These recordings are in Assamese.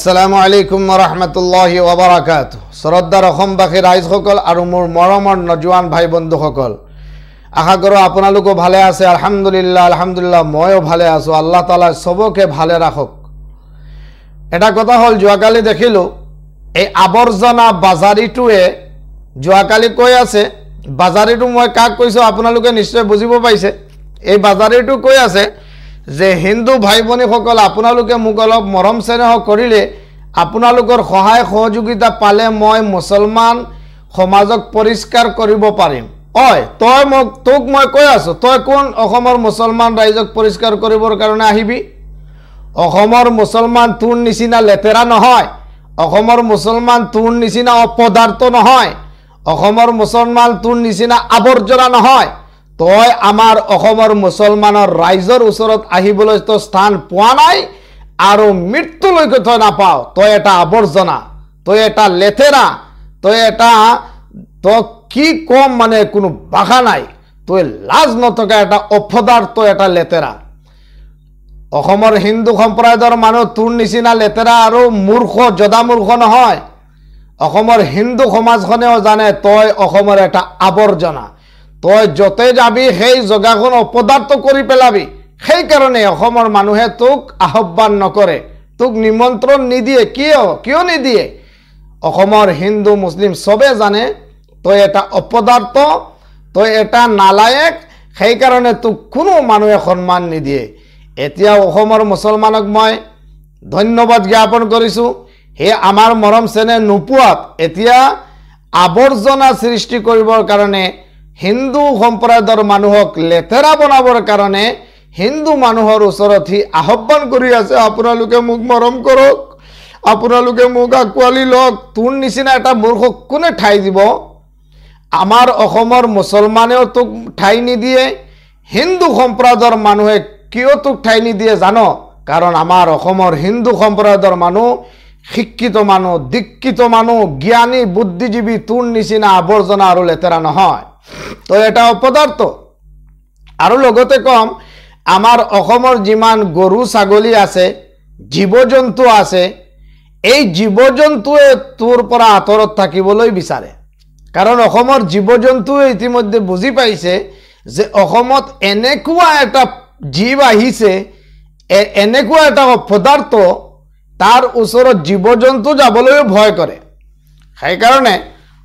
আসসালামু আলাইকুম ওয়া ৰাহমাতুল্লাহি ওয়া বাৰাকাতুহু। শ্ৰদ্ধাৰ অসমবাসী ৰাইজসকল আৰু মোৰ মৰমৰ নজোৱান ভাই বন্ধুসকল, আশা কৰোঁ আপোনালোকো ভালে আছে। আলহামদুলিল্লাহ ময়ো ভালে আছো। আল্লাহ তাআলা সবকে ভালে ৰাখক। এটা কথা হ'ল, যোৱাকালি দেখিলোঁ এই আৱৰ্জনা বাজাৰীটোৱে যোৱাকালি কৈ আছে, বাজাৰীটো মই কাক কৈছোঁ আপোনালোকে নিশ্চয় বুজিব পাইছে। এই বাজাৰীটো কৈ আছে যে হিন্দু ভাই ভনীসকল, আপোনালোকে মোক অলপ মৰম চেনেহ কৰিলে, আপোনালোকৰ সহায় সহযোগিতা পালে মই মুছলমান সমাজক পৰিষ্কাৰ কৰিব পাৰিম। তোক মই কৈ আছোঁ, তই কোন অসমৰ মুছলমান ৰাইজক পৰিষ্কাৰ কৰিবৰ কাৰণে আহিবি? অসমৰ মুছলমান তোৰ নিচিনা লেতেৰা নহয়, অসমৰ মুছলমান তোৰ নিচিনা অপদাৰ্থ নহয়, অসমৰ মুছলমান তোৰ নিচিনা আৱৰ্জনা নহয়। তই আমাৰ অসমৰ মুছলমানৰ ৰাইজৰ ওচৰত আহিবলৈ তো স্থান পোৱা নাই আৰু মৃত্যুলৈকে তই নাপাওঁ। তই এটা আৱৰ্জনা, তই এটা লেতেৰা, তই কি কম, মানে কোনো ভাষা নাই। তই লাজ নথকা এটা অপদাৰ্থ, এটা লেতেৰা। অসমৰ হিন্দু সম্প্ৰদায়ৰ মানুহ তোৰ নিচিনা লেতেৰা আৰু মূৰ্খ, জদা মূৰ্খ নহয়। অসমৰ হিন্দু সমাজখনেও জানে তই অসমৰ এটা আৱৰ্জনা। তই য'তে যাবি সেই জগাখন অপদাৰ্থ কৰি পেলাবি। সেইকাৰণে অসমৰ মানুহে তোক আহ্বান নকৰে, তোক নিমন্ত্ৰণ নিদিয়ে। কিয় নিদিয়ে? অসমৰ হিন্দু মুছলিম চবে জানে তই এটা অপদাৰ্থ, তই এটা নালায়েক। সেইকাৰণে তোক কোনো মানুহে সন্মান নিদিয়ে। এতিয়া অসমৰ মুছলমানক মই ধন্যবাদ জ্ঞাপন কৰিছোঁ। সেই আমাৰ মৰম চেনেহ নোপোৱাত এতিয়া আৱৰ্জনা সৃষ্টি কৰিবৰ কাৰণে, হিন্দু সম্প্ৰদায়ৰ মানুহক লেতেৰা বনাবৰ কাৰণে হিন্দু মানুহৰ ওচৰত সি আহ্বান কৰি আছে, আপোনালোকে মোক মৰম কৰক, আপোনালোকে মোক আঁকোৱালি লওক। তোৰ নিচিনা এটা মূৰ্খক কোনে ঠাই দিব? আমাৰ অসমৰ মুছলমানেও তোক ঠাই নিদিয়ে। হিন্দু সম্প্ৰদায়ৰ মানুহে কিয় তোক ঠাই নিদিয়ে জানো? কাৰণ আমাৰ অসমৰ হিন্দু সম্প্ৰদায়ৰ মানুহ শিক্ষিত মানুহ, দীক্ষিত মানুহ, জ্ঞানী, বুদ্ধিজীৱী। তোৰ নিচিনা আৱৰ্জনা আৰু লেতেৰা নহয়। তো এটা অপদাৰ্থ। আৰু লগতে কম, আমাৰ অসমৰ যিমান গৰু ছাগলী আছে, জীৱ জন্তু আছে, এই জীৱ জন্তুৱে তোৰ পৰা আঁতৰত থাকিবলৈ বিচাৰে। কাৰণ অসমৰ জীৱ জন্তুৱে ইতিমধ্যে বুজি পাইছে যে অসমত এনেকুৱা এটা জীৱ আহিছে, এনেকুৱা এটা পদাৰ্থ, তাৰ ওচৰত জীৱ জন্তু যাবলৈও ভয় কৰে। সেইকাৰণে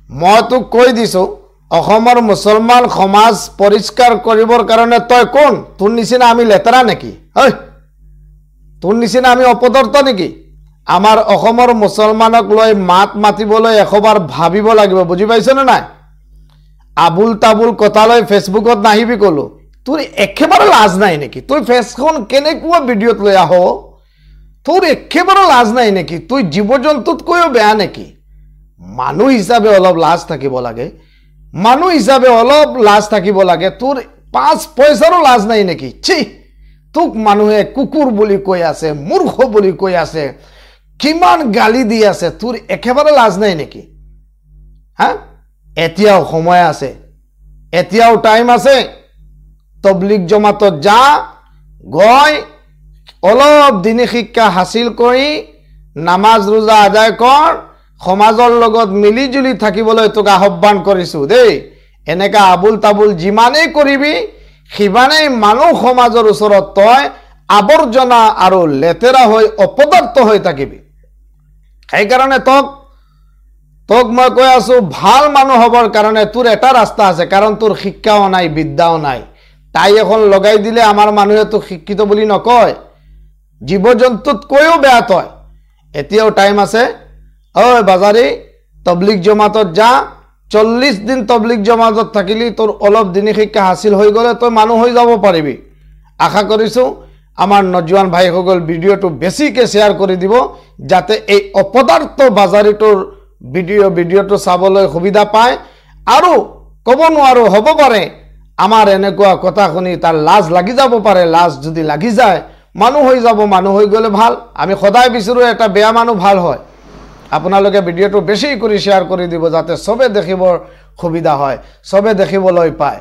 মই তোক কৈ দিছোঁ, অসমৰ মুছলমান সমাজ পৰিষ্কাৰ কৰিবৰ কাৰণে তই কোন? তোৰ নিচিনা আমি লেতেৰা নেকি? তোৰ নিচিনা আমি অপদাৰ্থ নেকি? আমাৰ অসমৰ মুছলমানক লৈ মাত মাতিবলৈ এশবাৰ ভাবিব লাগিব। বুজি পাইছনে নাই? আবুল তাবুল কথা লৈ ফেচবুকত নাহিবি ক'লো। তোৰ একেবাৰে লাজ নাই নেকি? তই ফেচখন কেনেকুৱা ভিডিঅ'ত লৈ আহ? তোৰ একেবাৰে লাজ নাই নেকি? তই জীৱ জন্তুতকৈও বেয়া নেকি? মানুহ হিচাপে অলপ লাজ থাকিব লাগে, মানুহ হিচাপে অলপ লাজ থাকিব লাগে। তোৰ 5 পইচাৰো লাজ নাই নেকি? তোক মানুহে কুকুৰ বুলি কৈ আছে, মূৰ্খ বুলি কৈ আছে, কিমান গালি দি আছে। তোৰ একেবাৰে লাজ নাই নেকি? এতিয়াও সময় আছে, এতিয়াও টাইম আছে। তবলিগ জমাতত যা, গৈ অলপ দিনী শিক্ষা হাসিল কৰি নামাজ ৰোজা আদায় কৰ, সমাজৰ লগত মিলি জুলি থাকিবলৈ তোক আহ্বান কৰিছোঁ দেই। এনেকা আবুল তাবুল যিমানেই কৰিবি, সিমানেই মানুহ সমাজৰ ওচৰত তই আৱৰ্জনা আৰু লেতেৰা হৈ অপদাৰ্থ হৈ থাকিবি। সেইকাৰণে তোক মই কৈ আছোঁ, ভাল মানুহ হ'বৰ কাৰণে তোৰ এটা ৰাস্তা আছে। কাৰণ তোৰ শিক্ষাও নাই, বিদ্যাও নাই। তাই এখন লগাই দিলে আমাৰ মানুহে তোক শিক্ষিত বুলি নকয়। জীৱ জন্তুতকৈও বেয়া তই। এতিয়াও টাইম আছে। বাজাৰী, তবলিগ জমাতত যা। 40 দিন তবলিগ জমাতত থাকিলি, তোৰ অলপ দিনী শিক্ষা হাসিল হৈ গ'লে তই মানুহ হৈ যাব পাৰিবি। আশা কৰিছোঁ আমাৰ নজোৱান ভাইসকল ভিডিঅ'টো বেছিকৈ শ্বেয়াৰ কৰি দিব, যাতে এই অপদাৰ্থ বাজাৰীটোৰ ভিডিঅ'টো চাবলৈ সুবিধা পায়। আৰু ক'ব নোৱাৰোঁ, হ'ব পাৰে আমাৰ এনেকুৱা কথা শুনি তাৰ লাজ লাগি যাব পাৰে। লাজ যদি লাগি যায়, মানুহ হৈ যাব। মানুহ হৈ গ'লে ভাল। আমি সদায় বিচাৰোঁ এটা বেয়া মানুহ ভাল হয়। আপোনালোকে ভিডিঅ'টো বেছি কৰি শ্বেয়াৰ কৰি দিব, যাতে চবে দেখিবৰ সুবিধা হয়, চবে দেখিবলৈ পায়।